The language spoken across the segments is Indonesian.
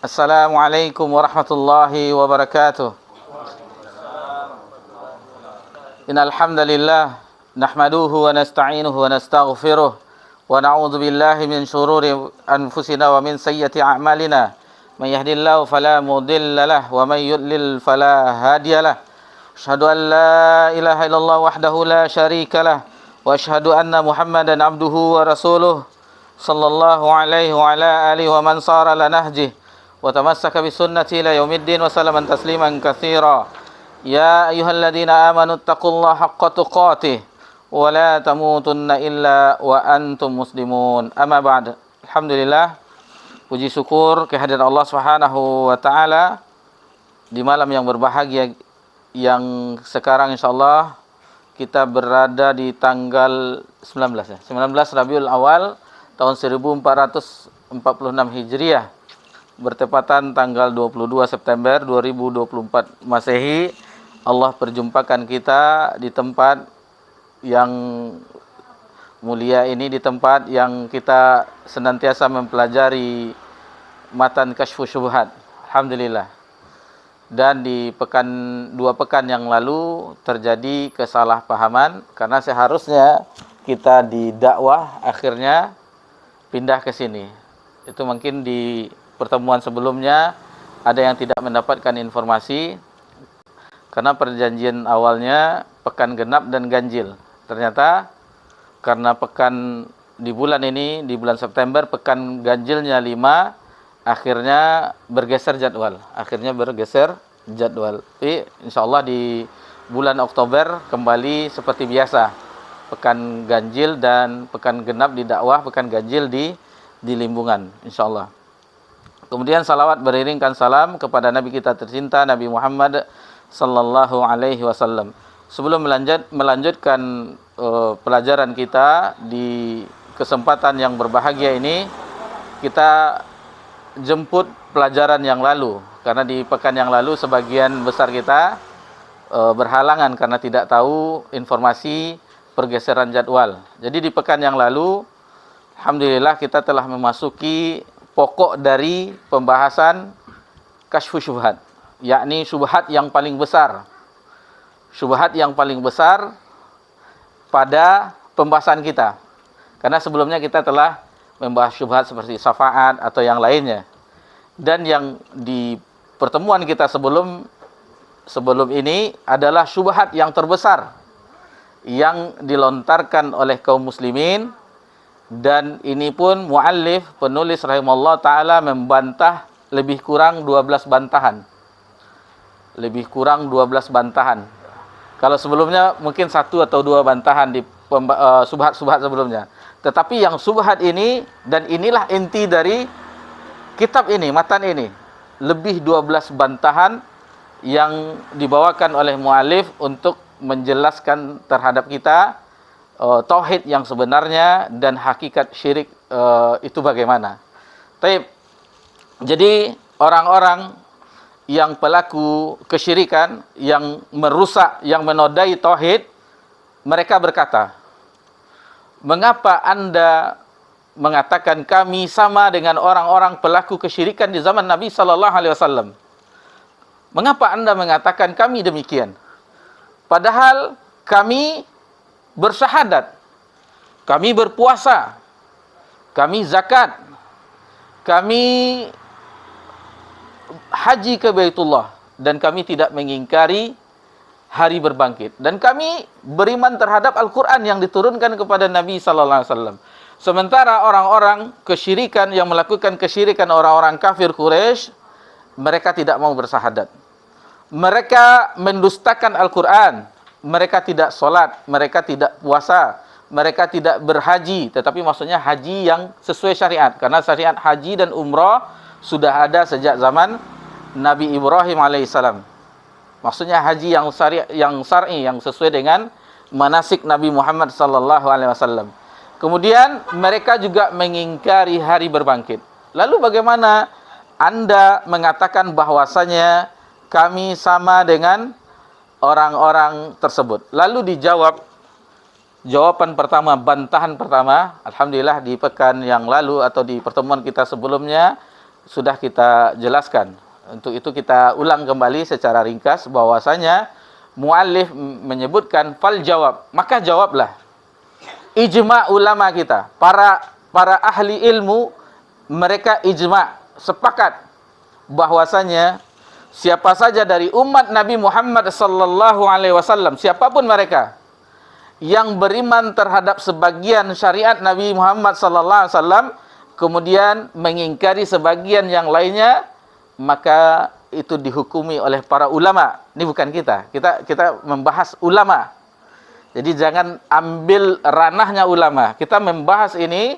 Assalamualaikum warahmatullahi wabarakatuh. Innal hamdalillah nahmaduhu wa nasta'inuhu wa nastaghfiruh wa na'udzu billahi min shururi anfusina wa min sayyiati a'malina. May yahdihillahu fala mudilla lahu wa may yudlil fala hadiyalah. Asyhadu an la ilaha illallah wahdahu la syarika lah wa asyhadu anna Muhammadan abduhu wa rasuluh sallallahu alaihi wa ala alihi wa man sara ala nahjih wa tamassaka bi sunnati ila yaumiddin wa sallaman tasliman katsira. Ya ayyuhalladzina amanu taqullaha haqqa tuqatih wa la tamutunna illa wa antum muslimun. Amma ba'd. Alhamdulillah, puji syukur kehadiran Allah Subhanahu wa taala di malam yang berbahagia yang sekarang insyaallah kita berada di tanggal 19 Rabiul Awal tahun 1446 Hijriah, bertepatan tanggal 22 September 2024 Masehi. Allah perjumpakan kita di tempat yang mulia ini, di tempat yang kita senantiasa mempelajari matan Kasyfus Syubhat. Alhamdulillah. Dan di dua pekan yang lalu terjadi kesalahpahaman karena seharusnya kita di dakwah, akhirnya pindah ke sini. Itu mungkin di pertemuan sebelumnya ada yang tidak mendapatkan informasi karena perjanjian awalnya pekan genap dan ganjil. Ternyata karena pekan di bulan ini, di bulan September, pekan ganjilnya 5, akhirnya bergeser jadwal. Tapi insyaallah di bulan Oktober kembali seperti biasa. Pekan ganjil dan pekan genap di dakwah, pekan ganjil di Limbungan insyaallah. Kemudian salawat beriringkan salam kepada Nabi kita tercinta Nabi Muhammad sallallahu alaihi wasallam. Sebelum melanjutkan pelajaran kita di kesempatan yang berbahagia ini, kita jemput pelajaran yang lalu, karena di pekan yang lalu sebagian besar kita berhalangan karena tidak tahu informasi pergeseran jadwal. Jadi di pekan yang lalu alhamdulillah kita telah memasuki pokok dari pembahasan Kasyfus Syubhat, yakni syubhat yang paling besar. Syubhat yang paling besar pada pembahasan kita. Karena sebelumnya kita telah membahas syubhat seperti syafaat atau yang lainnya. Dan yang di pertemuan kita sebelum ini adalah syubhat yang terbesar yang dilontarkan oleh kaum muslimin, dan ini pun muallif, penulis rahimahullah taala membantah lebih kurang 12 bantahan. Kalau sebelumnya mungkin 1 atau 2 bantahan di subhat-subhat sebelumnya. Tetapi yang subhat ini, dan inilah inti dari kitab ini, matan ini, lebih 12 bantahan yang dibawakan oleh muallif untuk menjelaskan terhadap kita tauhid yang sebenarnya dan hakikat syirik itu bagaimana. Jadi orang-orang yang pelaku kesyirikan, yang merusak, yang menodai tauhid, mereka berkata, mengapa Anda mengatakan kami sama dengan orang-orang pelaku kesyirikan di zaman Nabi sallallahu alaihi wasallam? Mengapa Anda mengatakan kami demikian? Padahal kami bersyahadat, kami berpuasa, kami zakat, kami haji ke Baitullah, dan kami tidak mengingkari hari berbangkit, dan kami beriman terhadap Al-Quran yang diturunkan kepada Nabi sallallahu alaihi wasallam. Sementara orang-orang kesyirikan yang melakukan kesyirikan, orang-orang kafir Quraisy, mereka tidak mau bersyahadat. Mereka mendustakan Al-Quran, mereka tidak sholat, mereka tidak puasa, mereka tidak berhaji, tetapi maksudnya haji yang sesuai syariat, karena syariat haji dan umrah sudah ada sejak zaman Nabi Ibrahim alaihissalam. Maksudnya haji yang syar'i, yang sesuai dengan manasik Nabi Muhammad sallallahu alaihi wasallam. Kemudian mereka juga mengingkari hari berbangkit. Lalu bagaimana Anda mengatakan bahwasanya kami sama dengan orang-orang tersebut? Lalu dijawab, jawaban pertama, bantahan pertama, alhamdulillah di pekan yang lalu atau di pertemuan kita sebelumnya, sudah kita jelaskan. Untuk itu kita ulang kembali secara ringkas bahwasanya muallif menyebutkan fal jawab, maka jawablah. Ijma ulama kita, para ahli ilmu, mereka ijma, sepakat bahwasanya siapa saja dari umat Nabi Muhammad sallallahu alaihi wasallam, siapapun mereka yang beriman terhadap sebagian syariat Nabi Muhammad sallallahu alaihi wasallam kemudian mengingkari sebagian yang lainnya, maka itu dihukumi oleh para ulama. Ini bukan kita. Kita membahas ulama. Jadi jangan ambil ranahnya ulama. Kita membahas ini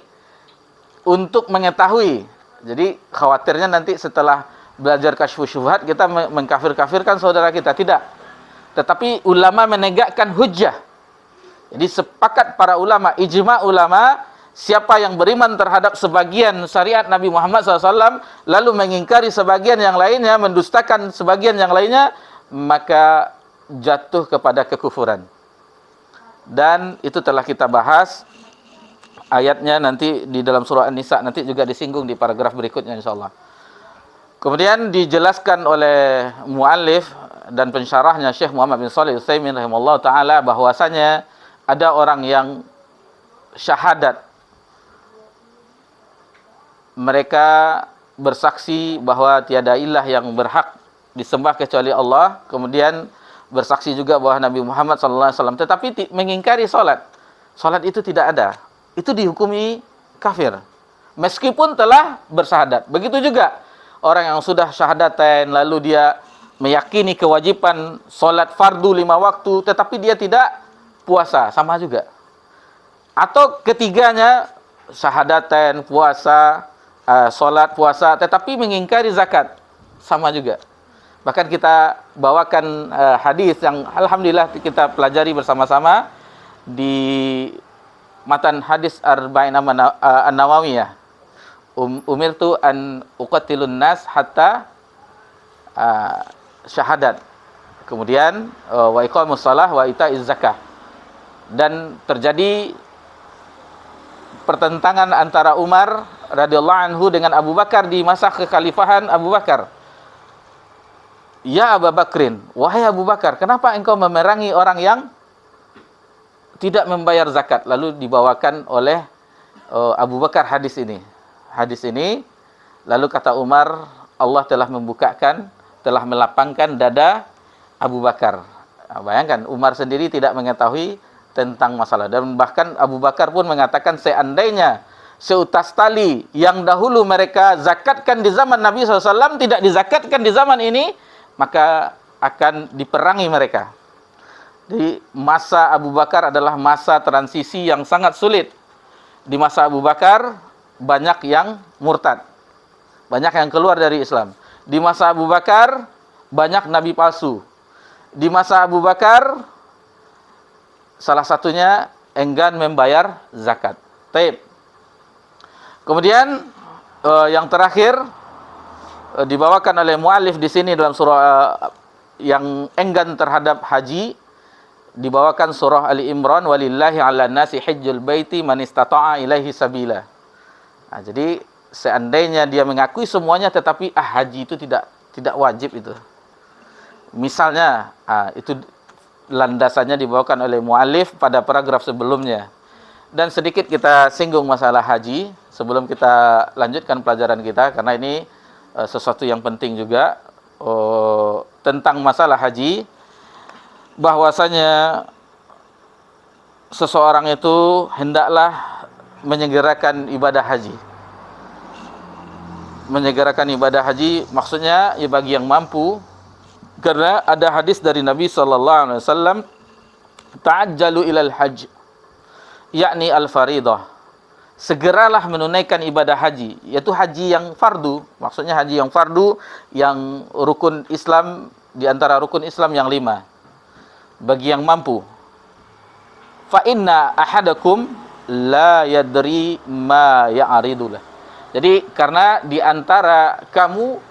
untuk mengetahui. Jadi khawatirnya nanti setelah belajar kasyfus syubhat kita mengkafir-kafirkan saudara kita. Tidak. Tetapi ulama menegakkan hujjah. Jadi sepakat para ulama, ijma ulama, siapa yang beriman terhadap sebagian syariat Nabi Muhammad SAW lalu mengingkari sebagian yang lainnya, mendustakan sebagian yang lainnya, maka jatuh kepada kekufuran. Dan itu telah kita bahas ayatnya nanti di dalam surah An-Nisa, nanti juga disinggung di paragraf berikutnya insyaallah. Kemudian dijelaskan oleh muallif dan pensyarahnya Syekh Muhammad bin Shalih Al-Utsaimin rahimahullah taala bahwasanya ada orang yang syahadat, mereka bersaksi bahwa tiada ilah yang berhak disembah kecuali Allah, kemudian bersaksi juga bahwa Nabi Muhammad SAW, tetapi mengingkari salat. Salat itu tidak ada. Itu dihukumi kafir. Meskipun telah bersyahadat. Begitu juga orang yang sudah syahadatain, lalu dia meyakini kewajiban salat fardu 5 waktu, tetapi dia tidak puasa, sama juga. Atau ketiganya, syahadatain, puasa, salat, puasa, tetapi mengingkari zakat, sama juga. Bahkan kita bawakan hadis yang alhamdulillah kita pelajari bersama-sama di matan hadis Arba'in An-Nawawiyah. Umirtu an uqatilun nas hatta syahadat. Kemudian wa iqamus shalah wa ita'iz zakah. Dan terjadi pertentangan antara Umar radhiyallahu anhu dengan Abu Bakar di masa kekhalifahan Abu Bakar. Ya Abu Bakrin, wahai Abu Bakar, kenapa engkau memerangi orang yang tidak membayar zakat? Lalu dibawakan oleh Abu Bakar hadis ini. Hadis ini, lalu kata Umar, Allah telah membukakan, telah melapangkan dada Abu Bakar. Nah, bayangkan, Umar sendiri tidak mengetahui tentang masalah. Dan bahkan Abu Bakar pun mengatakan, seandainya seutas tali yang dahulu mereka zakatkan di zaman Nabi SAW tidak dizakatkan di zaman ini, maka akan diperangi mereka. Jadi masa Abu Bakar adalah masa transisi yang sangat sulit. Di masa Abu Bakar banyak yang murtad, banyak yang keluar dari Islam. Di masa Abu Bakar banyak nabi palsu. Di masa Abu Bakar salah satunya enggan membayar zakat. Taib. Kemudian yang terakhir dibawakan oleh muallif di sini dalam surah yang enggan terhadap haji, dibawakan surah Ali Imran, walillahi 'alan nasi hajjul baiti man istata'a ilaihi sabila. Nah, jadi seandainya dia mengakui semuanya tetapi haji itu tidak wajib itu. Misalnya itu landasannya dibawakan oleh muallif pada paragraf sebelumnya. Dan sedikit kita singgung masalah haji sebelum kita lanjutkan pelajaran kita, karena ini sesuatu yang penting juga tentang masalah haji, bahwasanya seseorang itu hendaklah menyegerakan ibadah haji. Menyegerakan ibadah haji maksudnya ya bagi yang mampu, karena ada hadis dari Nabi SAW, ta'ajjalu ilal hajj, yakni al-faridah, segeralah menunaikan ibadah haji, yaitu haji yang fardu. Maksudnya haji yang fardu, yang rukun Islam, di antara rukun Islam yang 5, bagi yang mampu. Fa inna ahadakum la yadri ma ya'ridulah. Jadi karena di antara kamu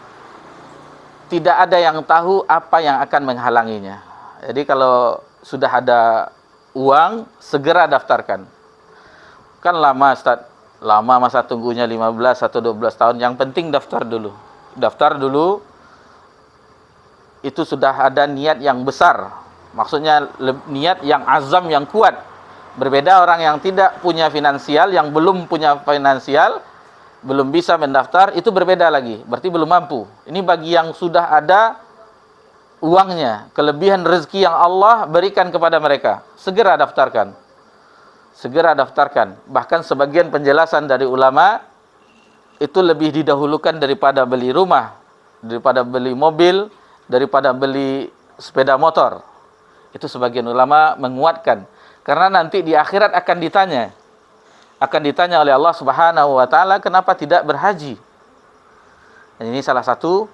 tidak ada yang tahu apa yang akan menghalanginya. Jadi kalau sudah ada uang, segera daftarkan. Kan lama Ustaz, Lama masa tunggunya 15 atau 12 tahun, yang penting daftar dulu. Daftar dulu, itu sudah ada niat yang besar. Maksudnya niat yang azam, yang kuat. Berbeda orang yang tidak punya finansial, yang belum punya finansial, belum bisa mendaftar, itu berbeda lagi. Berarti belum mampu. Ini bagi yang sudah ada uangnya, kelebihan rezeki yang Allah berikan kepada mereka. Segera daftarkan. Segera daftarkan. Bahkan sebagian penjelasan dari ulama, itu lebih didahulukan daripada beli rumah, daripada beli mobil, daripada beli sepeda motor. Itu sebagian ulama menguatkan. Karena nanti di akhirat akan ditanya. Akan ditanya oleh Allah Subhanahu wa taala, kenapa tidak berhaji? Dan ini salah satu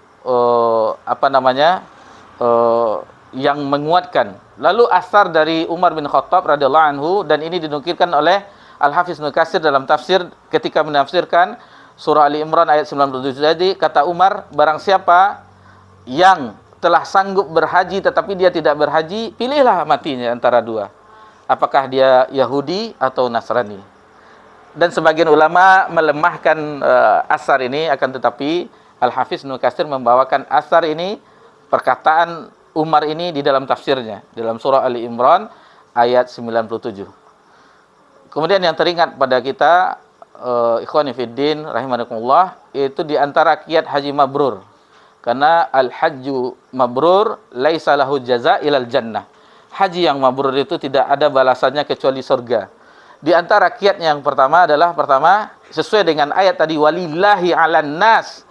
yang menguatkan. Lalu asar dari Umar bin Khattab radhiyallahu anhu, dan ini dinukilkan oleh Al-Hafiz Ibnu Katsir dalam tafsir ketika menafsirkan surah Ali Imran ayat 97 tadi, kata Umar, barang siapa yang telah sanggup berhaji tetapi dia tidak berhaji, pilihlah matinya antara dua. Apakah dia Yahudi atau Nasrani? Dan sebagian ulama melemahkan asar ini, akan tetapi Al-Hafiz Ibnu Katsir membawakan asar ini, perkataan Umar ini di dalam tafsirnya, dalam surah Ali Imran ayat 97. Kemudian yang teringat pada kita, ikhwani fiddin rahimakumullah, itu di antara kiat haji mabrur. Karena al-hajju mabrur laisa lahu jaza ilal jannah. Haji yang mabrur itu tidak ada balasannya kecuali surga. Di antara kiatnya yang pertama adalah, sesuai dengan ayat tadi, walillahi 'alan nas,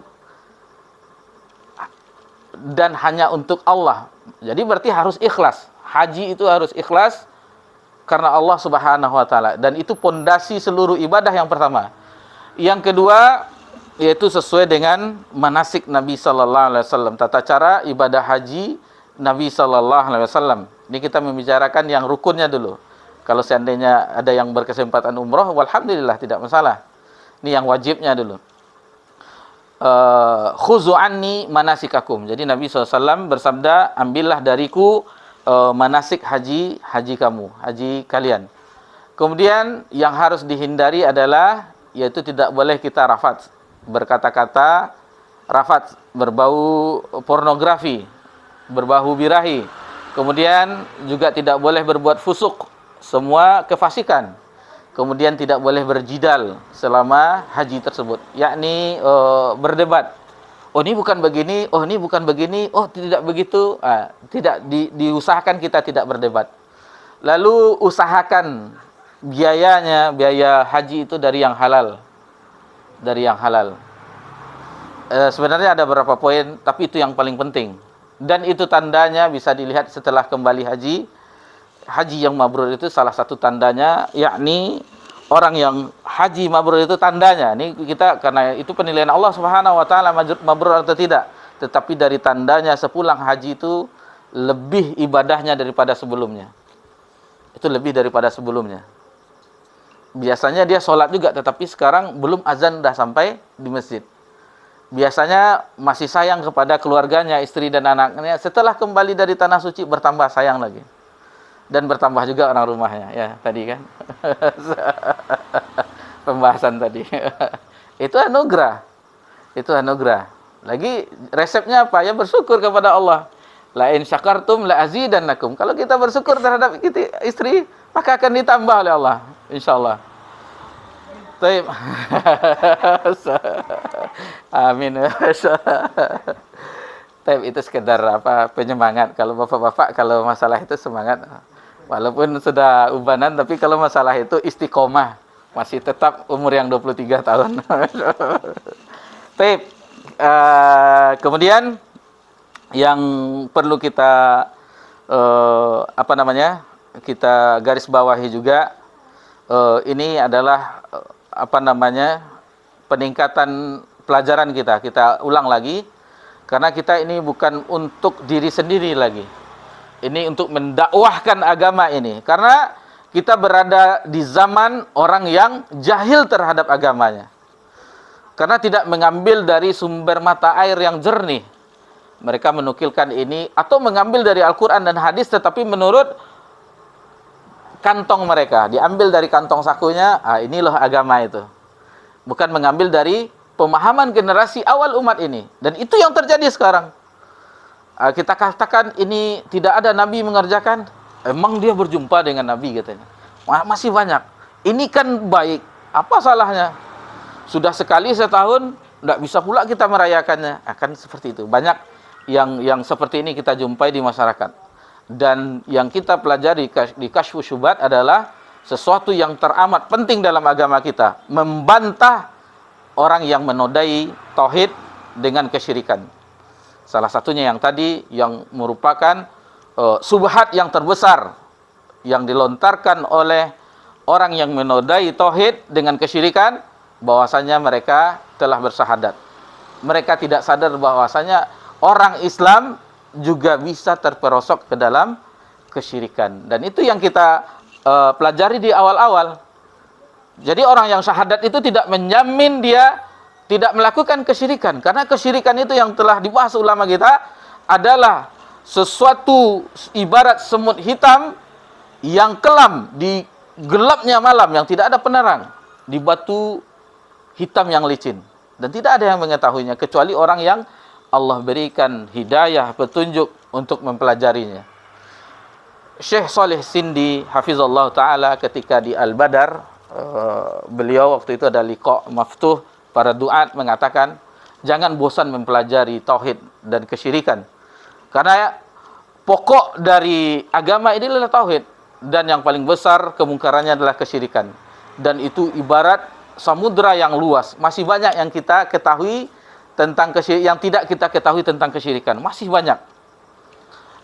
dan hanya untuk Allah. Jadi berarti harus ikhlas. Haji itu harus ikhlas karena Allah Subhanahu wa taala, dan itu pondasi seluruh ibadah yang pertama. Yang kedua, yaitu sesuai dengan manasik Nabi sallallahu alaihi wasallam, tata cara ibadah haji Nabi sallallahu alaihi wasallam. Ini kita membicarakan yang rukunnya dulu. Kalau seandainya ada yang berkesempatan umroh, walhamdulillah, tidak masalah. Ini yang wajibnya dulu. Khuzu anni manasikakum. Jadi Nabi SAW bersabda, ambillah dariku manasik haji kamu, haji kalian. Kemudian yang harus dihindari adalah, yaitu tidak boleh kita rafat, berkata-kata rafat, berbau pornografi, berbau birahi. Kemudian juga tidak boleh berbuat fusuk, semua kefasikan. Kemudian tidak boleh berjidal selama haji tersebut, yakni berdebat. Oh ini bukan begini, oh ini bukan begini, oh tidak begitu. Tidak diusahakan kita tidak berdebat. Lalu usahakan biayanya, biaya haji itu dari yang halal. Dari yang halal. Sebenarnya ada beberapa poin, tapi itu yang paling penting. Dan itu tandanya bisa dilihat setelah kembali haji. Haji yang mabrur itu salah satu tandanya, yakni orang yang haji mabrur itu tandanya. Ini kita, karena itu penilaian Allah Subhanahu wa taala mabrur atau tidak. Tetapi dari tandanya sepulang haji itu lebih ibadahnya daripada sebelumnya. Itu lebih daripada sebelumnya. Biasanya dia sholat juga, tetapi sekarang belum azan dah sampai di masjid. Biasanya masih sayang kepada keluarganya, istri dan anaknya. Setelah kembali dari tanah suci bertambah sayang lagi. Dan bertambah juga orang rumahnya, ya tadi kan. Pembahasan tadi. Itu anugerah. Itu anugerah. Lagi resepnya apa? Ya bersyukur kepada Allah. La in syakartum la azidannakum. Kalau kita bersyukur terhadap istri, maka akan ditambah oleh Allah, insyaallah. Baik. Amin. Tapi itu sekedar penyemangat. Kalau bapak-bapak kalau masalah itu semangat. Walaupun sudah ubanan, tapi kalau masalah itu istiqomah, masih tetap umur yang 23 tahun. Baik. Kemudian yang perlu kita kita garis bawahi juga, ini adalah peningkatan pelajaran kita. Kita ulang lagi, karena kita ini bukan untuk diri sendiri lagi. Ini untuk mendakwahkan agama ini. Karena kita berada di zaman orang yang jahil terhadap agamanya. Karena tidak mengambil dari sumber mata air yang jernih. Mereka menukilkan ini, atau mengambil dari Al-Quran dan hadis, tetapi menurut kantong mereka. Diambil dari kantong sakunya, inilah agama itu. bukan mengambil dari pemahaman generasi awal umat ini. Dan itu yang terjadi sekarang. Kita katakan ini tidak ada Nabi mengerjakan, emang dia berjumpa dengan Nabi katanya. Masih banyak. Ini kan baik, apa salahnya? Sudah sekali setahun, tidak bisa pula kita merayakannya. Akan seperti itu. Banyak yang seperti ini kita jumpai di masyarakat. Dan yang kita pelajari di Kasyfus Syubhat adalah sesuatu yang teramat penting dalam agama kita, membantah orang yang menodai tauhid dengan kesyirikan. Salah satunya yang tadi, yang merupakan subhat yang terbesar yang dilontarkan oleh orang yang menodai tauhid dengan kesyirikan, bahwasanya mereka telah bersahadat. Mereka tidak sadar bahwasanya orang Islam juga bisa terperosok ke dalam kesyirikan. Dan itu yang kita pelajari di awal-awal. Jadi orang yang syahadat itu tidak menjamin dia tidak melakukan kesyirikan. Karena kesyirikan itu yang telah dibahas ulama kita adalah sesuatu ibarat semut hitam yang kelam di gelapnya malam, yang tidak ada penerang, di batu hitam yang licin. Dan tidak ada yang mengetahuinya kecuali orang yang Allah berikan hidayah, petunjuk untuk mempelajarinya. Syekh Saleh Sindi hafizallahu taala ketika di Al-Badar, beliau waktu itu ada liqa maftuh para duat, mengatakan jangan bosan mempelajari tauhid dan kesyirikan. Karena pokok dari agama ini adalah tauhid, dan yang paling besar kemungkarannya adalah kesyirikan. Dan itu ibarat samudra yang luas. Masih banyak yang kita ketahui tentang yang tidak kita ketahui tentang kesyirikan, masih banyak.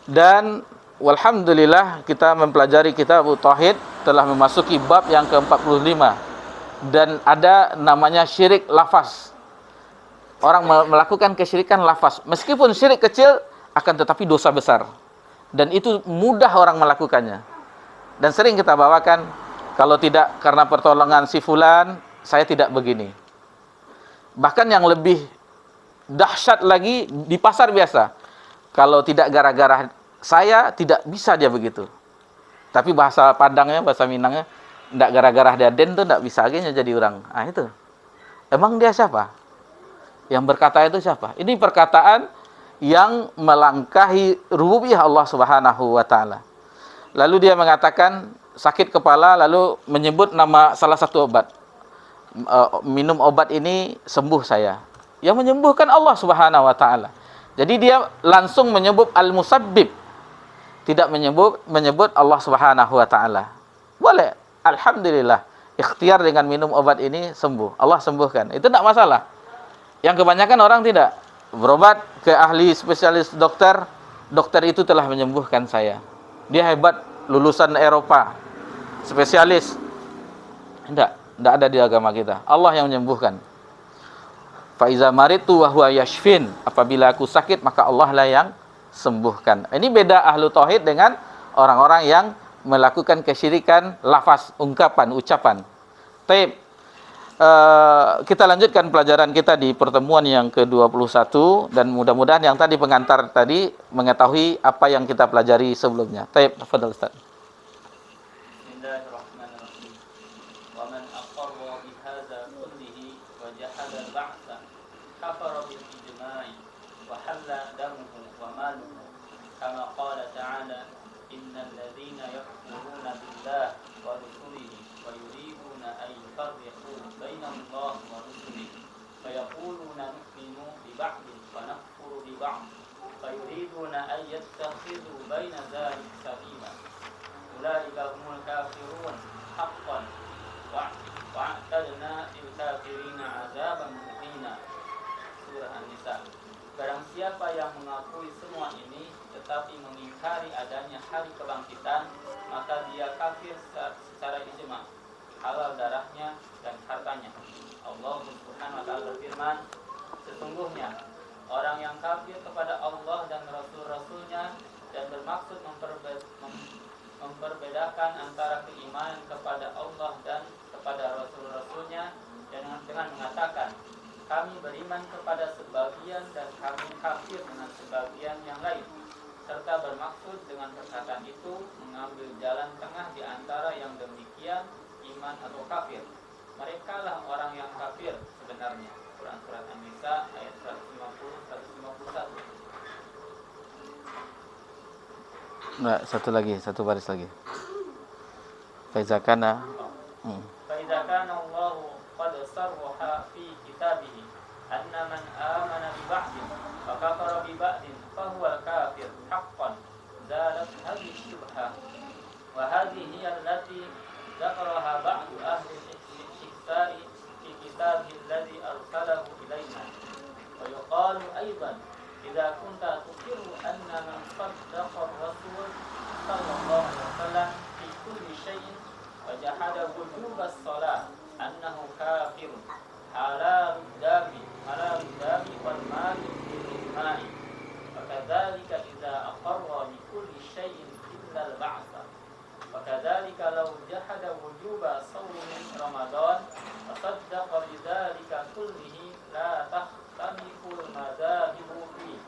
Dan walhamdulillah kita mempelajari kitab tauhid telah memasuki bab yang ke-45, dan ada namanya syirik lafaz. Orang melakukan kesyirikan lafaz, meskipun syirik kecil akan tetapi dosa besar, dan itu mudah orang melakukannya. Dan sering kita bawakan, kalau tidak karena pertolongan si fulan, saya tidak begini. Bahkan yang lebih dahsyat lagi di pasar biasa, kalau tidak gara-gara saya, tidak bisa dia begitu. Tapi bahasa Padangnya, bahasa Minangnya, tidak gara-gara dia den tuh tidak bisa aja jadi orang. Itu. Emang dia siapa? Yang berkata itu siapa? Ini perkataan yang melangkahi rububiyah Allah Subhanahu wa taala. Lalu dia mengatakan sakit kepala, lalu menyebut nama salah satu obat. Minum obat ini sembuh saya. Yang menyembuhkan Allah Subhanahu wa taala. Jadi dia langsung menyebut al-musabbib, tidak menyebut Allah Subhanahu wa taala. Boleh, alhamdulillah, ikhtiar dengan minum obat ini sembuh, Allah sembuhkan. Itu tidak masalah. Yang kebanyakan orang tidak. Berobat ke ahli spesialis dokter, dokter itu telah menyembuhkan saya. Dia hebat, lulusan Eropa, spesialis. Tidak ada di agama kita. Allah yang menyembuhkan. Fa iza maritu wa huwa yashfin, apabila aku sakit maka Allah lah yang sembuhkan. Ini beda ahlu tauhid dengan orang-orang yang melakukan kesyirikan lafaz, ungkapan, ucapan. Taib. Kita lanjutkan pelajaran kita di pertemuan yang ke-21, dan mudah-mudahan yang tadi pengantar tadi mengetahui apa yang kita pelajari sebelumnya. Taib, tafadhal Ustaz. يتخذوا بين ذلك سبيلا أولئك هم الكافرون حقا وأعتدنا للكافرين عذابا مهينا. Surah An-Nisa. Barang siapa yang mengakui semua ini tetapi mengingkari adanya hari kebangkitan, maka dia kafir secara ijma, halal darahnya dan hartanya. Allah Subhanahu wa taala berfirman, sesungguhnya orang yang kafir kepada Allah dan Rasul-Rasulnya dan bermaksud memperbedakan antara keimanan kepada Allah dan kepada Rasul-Rasulnya dengan mengatakan, kami beriman kepada sebagian dan kami kafir dengan sebagian yang lain, serta bermaksud dengan perkataan itu mengambil jalan tengah di antara yang demikian iman atau kafir. mereka lah orang yang kafir sebenarnya. Quran surat An-Nisa ayat 150 151. Nah, satu baris lagi. Faiza kana. فإذا كان الله قد صرح في كتابه أن من آمن ببعض وكفر ببعض فهو الكافر حقا زالت هذه الشبهة وهذه هي التي ذكرها بعض أهل الإحساء في كتابه الذي أرسله إلينا. ويقال أيضا إذا كنت تقر أن من صدق الرسول صلى الله عليه وسلم في كل شيء وجحد وجوب الصلاة أنه كافر حلال الدم والمال بالإجماع. وكذلك إذا أقر بكل شيء إلا البعث. وكذلك لو جحد وجوب صوم رمضان وصدق بذلك كله لا تختلف المذاهب فيه.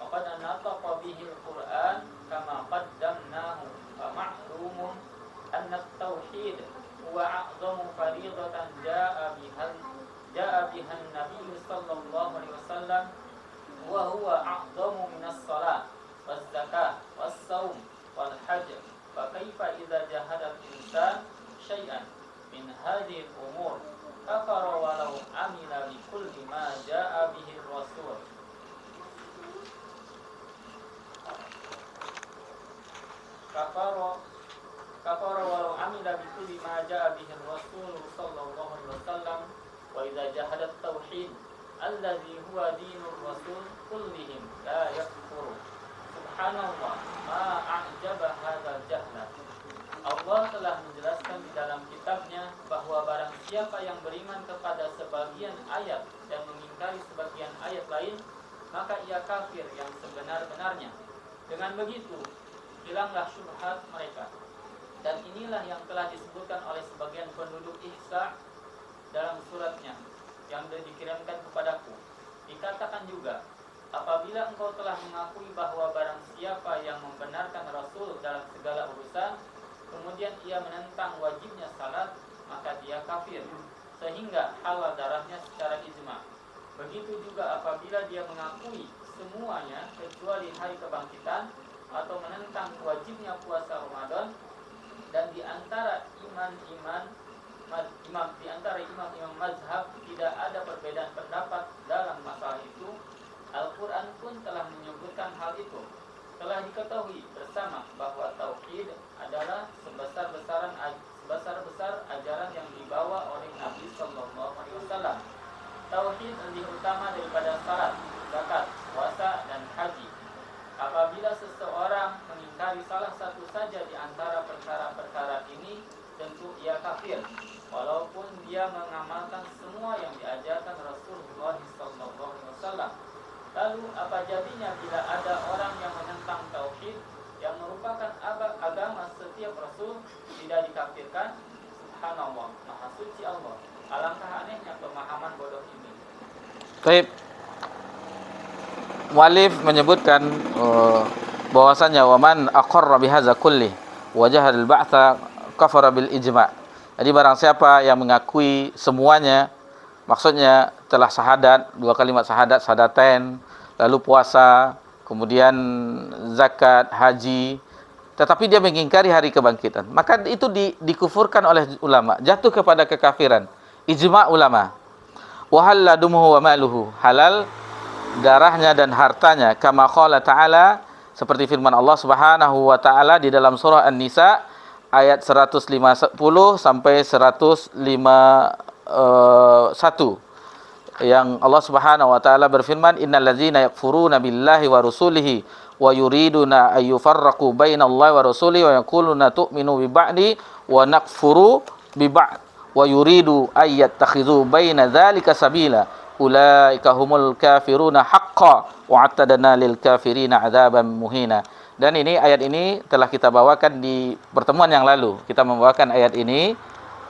وقد نطق به القرآن كما قدمناه. ومعلوم أن التوحيد هو أعظم فريضة جاء بها النبي صلى الله عليه وسلم وهو أعظم من الصلاة والزكاة والصوم والحج. فكيف إذا جحد الإنسان شيئا من هذه الأمور كفر ولو عمل بكل ما جاء به الرسول. كفر ولو عمل بكل ما جاء به الرسول صلى الله عليه وسلم. وإذا جحد التوحيد الذي هو دين الرسول كلهم لا يكفر. Subhanallah, ma a'jaba hadzal jahla. Allah telah menjelaskan di dalam kitabnya bahwa barang siapa yang beriman kepada sebagian ayat dan mengingkari sebagian ayat lain, maka ia kafir yang sebenar-benarnya. Dengan begitu, hilanglah syubhat mereka. Dan inilah yang telah disebutkan oleh sebagian penduduk Ihsa dalam suratnya yang dikirimkan kepadaku. Dikatakan juga, apabila engkau telah mengakui bahwa barang siapa yang membenarkan Rasul dalam segala urusan, kemudian ia menentang wajibnya salat, maka dia kafir, sehingga halal darahnya secara ijma. Begitu juga apabila dia mengakui semuanya kecuali hari kebangkitan, atau menentang wajibnya puasa Ramadan. Dan di antara imam-imam mazhab tidak ada perbedaan pendapat dalam masalah itu. Al-Quran pun telah menyebutkan hal itu. Telah diketahui bersama bahwa tauhid adalah sebesar ajaran yang dibawa oleh Nabi Sallallahu Alaihi Wasallam. Tauhid lebih utama daripada salat, zakat, puasa, dan haji. Apabila seseorang mengingkari salah satu saja di antara perkara-perkara ini, tentu ia kafir, walaupun dia mengamalkan semua yang diajarkan Rasulullah SAW. Lalu apa jadinya bila ada orang yang menentang tauhid yang merupakan agama setiap Rasul tidak dikafirkan? Subhanallah, Maha Suci Allah. Alangkah anehnya pemahaman bodoh ini. Baik. Mu'allif menyebutkan bahwasanya waman aqarra bihadza kulli wa jahadal ba'tsa kafara bil ijma'. Jadi barang siapa yang mengakui semuanya, maksudnya telah syahadat, dua kalimat syahadat, syahadatain, lalu puasa, kemudian zakat, haji, tetapi dia mengingkari hari kebangkitan, maka itu dikufurkan oleh ulama, jatuh kepada kekafiran. Ijma' ulama. Wa halal dumuhu wa maluhu, halal darahnya dan hartanya, kama qala ta'ala, seperti firman Allah Subhanahu wa taala di dalam surah An-Nisa ayat 150 sampai 151, yang Allah Subhanahu wa taala berfirman, innal ladzina yakfuruna billahi wa rusulihi wa yuriduna ay yufarraqu bainallahi wa rusulihi wa yaquluna tu'minu bi ba'di wa nakfuru bi ba'd wa yuridu ay yattakhidhu baina dzalika sabila ulaika humul kafiruna haqqan wa atadna lil kafirina adzaban muhina. Dan ini, ayat ini telah kita bawakan di pertemuan yang lalu. Kita membawakan ayat ini,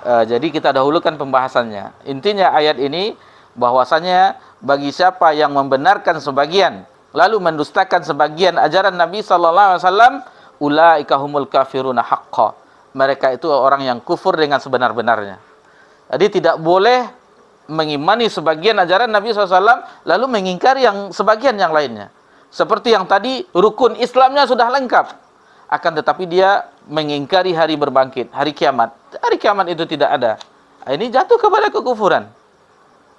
jadi kita dahulukan pembahasannya. Intinya ayat ini bahwasanya bagi siapa yang membenarkan sebagian lalu mendustakan sebagian ajaran Nabi sallallahu alaihi wasallam, ulaika humul kafiruna haqqan, mereka itu orang yang kufur dengan sebenar-benarnya. Jadi tidak boleh mengimani sebagian ajaran Nabi SAW lalu mengingkari yang sebagian yang lainnya. Seperti yang tadi, rukun Islamnya sudah lengkap, akan tetapi dia mengingkari hari berbangkit, hari kiamat. Hari kiamat itu tidak ada. Ini jatuh kepada kekufuran.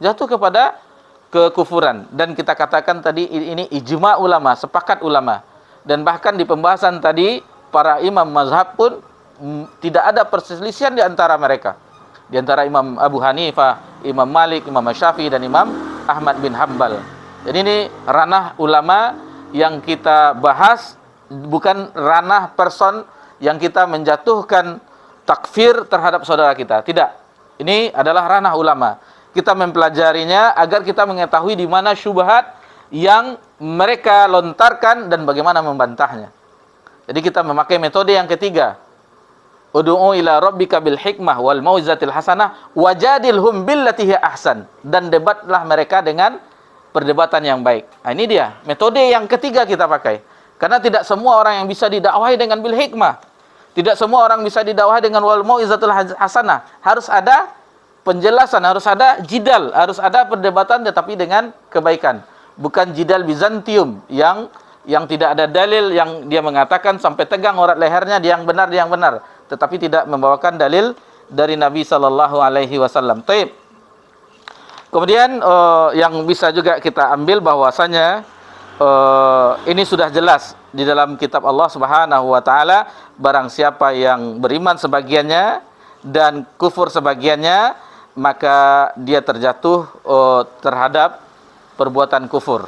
Jatuh kepada kekufuran. Dan kita katakan tadi ini ijma ulama, sepakat ulama. Dan bahkan di pembahasan tadi, para imam mazhab pun tidak ada perselisihan di antara mereka. Di antara Imam Abu Hanifah, Imam Malik, Imam Syafi'i, dan Imam Ahmad bin Hanbal. Jadi ini ranah ulama yang kita bahas, bukan ranah person yang kita menjatuhkan takfir terhadap saudara kita. Tidak. Ini adalah ranah ulama. Kita mempelajarinya agar kita mengetahui di mana syubhat yang mereka lontarkan dan bagaimana membantahnya. Jadi kita memakai metode yang ketiga. Ud'u ila rabbika bil hikmah wal mau'izatil hasanah wajadilhum billati hiya ahsan, dan debatlah mereka dengan perdebatan yang baik. Nah, ini dia metode yang ketiga kita pakai. Karena tidak semua orang yang bisa didakwahi dengan bil hikmah. Tidak semua orang bisa didakwahi dengan wal mau'izatul hasanah. Harus ada penjelasan, harus ada jidal, harus ada perdebatan tetapi dengan kebaikan. Bukan jidal Bizantium yang tidak ada dalil, yang dia mengatakan sampai tegang urat lehernya, dia yang benar, tetapi tidak membawakan dalil dari Nabi sallallahu alaihi wasallam. Taib. Kemudian yang bisa juga kita ambil bahwasanya ini sudah jelas di dalam kitab Allah Subhanahu wa taala, barang siapa yang beriman sebagiannya dan kufur sebagiannya, maka dia terjatuh terhadap perbuatan kufur.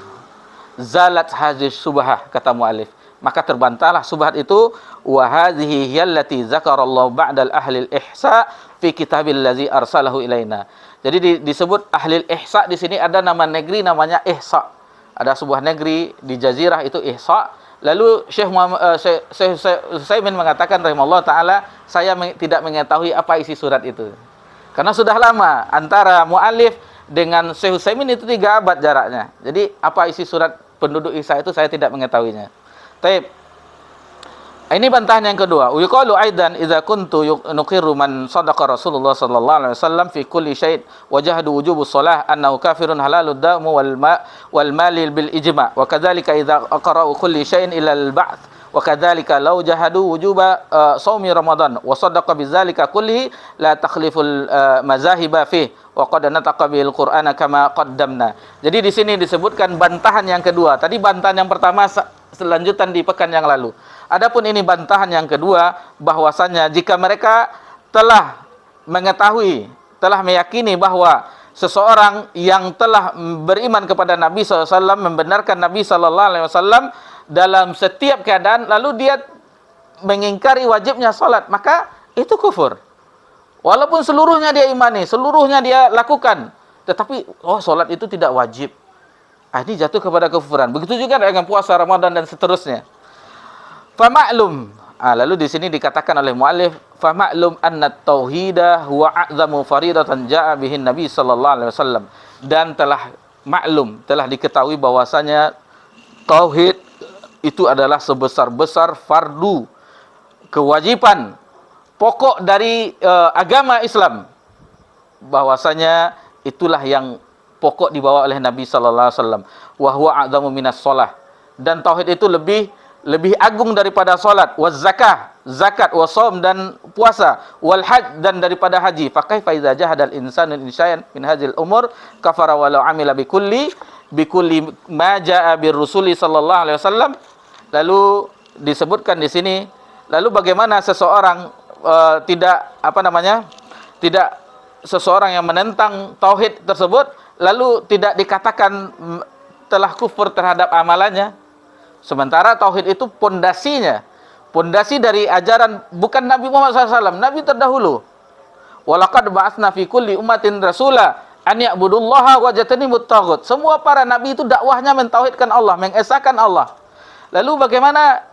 Zalat hadhihi subhah, kata muallif, maka terbantahlah subhat itu. Wa hadhihi hiyallati zakarallahu ba'dal ahli al-ihsa fi kitabil ladzi arsalahu ilaina. Jadi disebut ahli al-ihsa di sini, ada nama negeri namanya Ihsa. Ada sebuah negeri di jazirah itu Ihsa. Lalu Syekh Utsaimin mengatakan rahimahullah taala, saya tidak mengetahui apa isi surat itu. Karena sudah lama antara muallif dengan Syekh Utsaimin itu 3 abad jaraknya. Jadi apa isi surat penduduk Ihsa itu saya tidak mengetahuinya. Taib. Ini bantahan yang kedua. Yuqalu aidan idza kuntu nuqirru man sadaqa Rasulullah sallallahu alaihi wasallam fi kulli syai' wa jahadu wujubus shalah annahu kafirun halalud dam wal malil bil ijma'. Wa kadzalika idza aqra'u kulli syai'in ila al ba'th. Wa kadzalika law jahadu wujuba shaumi ramadan wa sadaqa bidzalika kullihi la takhliful mazahiba fihi wa qad nataqa bil qur'ana kama qaddamna. Jadi di sini disebutkan bantahan yang kedua. Tadi bantahan yang pertama selanjutan di pekan yang lalu. Adapun ini bantahan yang kedua, bahwasanya jika mereka telah mengetahui, telah meyakini bahwa seseorang yang telah beriman kepada Nabi SAW, membenarkan Nabi SAW dalam setiap keadaan, lalu dia mengingkari wajibnya salat, maka itu kufur. Walaupun seluruhnya dia imani, seluruhnya dia lakukan, tetapi salat itu tidak wajib. Ini jatuh kepada kufuran. Begitu juga dengan puasa Ramadan dan seterusnya. Fama'lum. Lalu di sini dikatakan oleh muallif, fama'lum anna tauhida huwa a'zamu faridatan ja'a bihin Nabi sallallahu alaihi wasallam. Dan telah maklum, telah diketahui bahwasanya tauhid itu adalah sebesar-besar fardu, kewajiban pokok dari agama Islam. Bahwasanya itulah yang pokok dibawa oleh Nabi sallallahu alaihi wasallam. Wa huwa a'zamu minas shalah. Dan tauhid itu lebih agung daripada salat, waz zakah, zakat, wasaum dan puasa, wal hajj dan daripada haji. Fa kaifa idza jahadal insanu insya'an min hadzal umur kafara walau amila bikulli ma jaa bir rusuli sallallahu alaihi wasallam. Lalu disebutkan di sini, lalu bagaimana seseorang tidak seseorang yang menentang tauhid tersebut lalu tidak dikatakan telah kufur terhadap amalannya. Sementara tauhid itu pondasinya, pondasi dari ajaran bukan Nabi Muhammad SAW, Nabi terdahulu. Walaqad ba'atsna fi kulli ummatin rasula an ya'budullaha wa yajtanibut taghut. Semua para nabi itu dakwahnya mentauhidkan Allah, mengesahkan Allah. Lalu bagaimana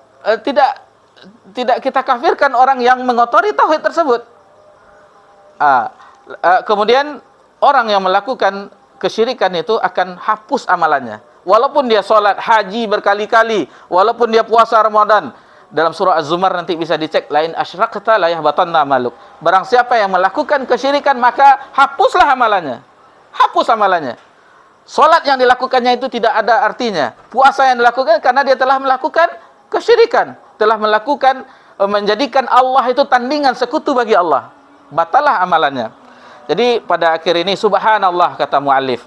tidak kita kafirkan orang yang mengotori tauhid tersebut? Kemudian orang yang melakukan kesyirikan itu akan hapus amalannya. Walaupun dia sholat, haji berkali-kali, walaupun dia puasa Ramadan, Dalam surah Az-Zumar nanti bisa dicek, lain asyrakta la yahbatanna amaluk. Barang siapa yang melakukan kesyirikan maka hapuslah amalannya. Hapus amalannya. Salat yang dilakukannya itu tidak ada artinya. Puasa yang dilakukan karena dia telah melakukan kesyirikan, telah melakukan menjadikan Allah itu tandingan, sekutu bagi Allah. Batalah amalannya. Jadi pada akhir ini subhanallah kata muallif,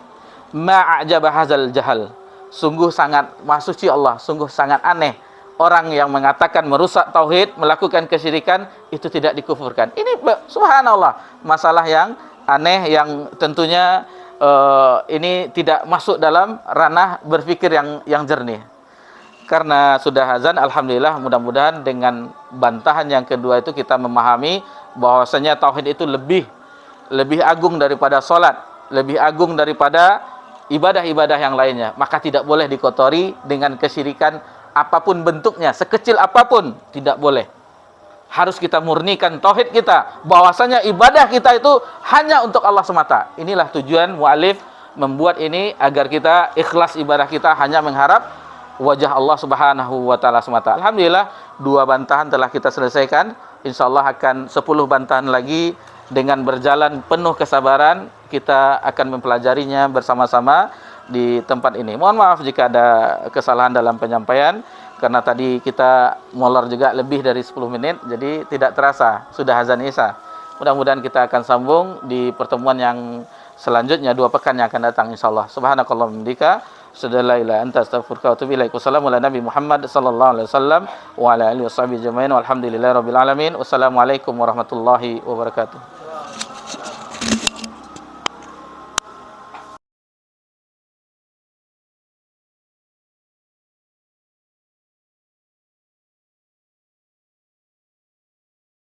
ma'ajaba hazal jahal. Sungguh sangat maha suci Allah, sungguh sangat aneh orang yang mengatakan merusak tauhid, melakukan kesyirikan itu tidak dikufurkan. Ini subhanallah, masalah yang aneh yang tentunya ini tidak masuk dalam ranah berpikir yang jernih. Karena sudah azan, alhamdulillah, mudah-mudahan dengan bantahan yang kedua itu kita memahami bahwasanya tauhid itu lebih agung daripada salat, lebih agung daripada ibadah-ibadah yang lainnya. Maka tidak boleh dikotori dengan kesyirikan apapun bentuknya, sekecil apapun, tidak boleh. Harus kita murnikan tauhid kita, bahwasanya ibadah kita itu hanya untuk Allah semata. Inilah tujuan muallif membuat ini, agar kita ikhlas ibadah kita hanya mengharap wajah Allah Subhanahu wa taala semata. Alhamdulillah, 2 bantahan telah kita selesaikan. Insyaallah akan 10 bantahan lagi. Dengan berjalan penuh kesabaran kita akan mempelajarinya bersama-sama di tempat ini. Mohon maaf jika ada kesalahan dalam penyampaian, karena tadi kita molor juga lebih dari 10 menit, jadi tidak terasa sudah azan Isya. Mudah-mudahan kita akan sambung di pertemuan yang selanjutnya 2 pekan yang akan datang insyaallah. Subhanakallahumma bihamdika, asyhadu an la ilaha illa anta, astaghfiruka wa atubu ilaik. Wassalamu ala nabi Muhammad sallallahu alaihi wasallam wa ala alihi washabihi ajmain walhamdulillahirabbil alamin. Wassalamualaikum warahmatullahi wabarakatuh.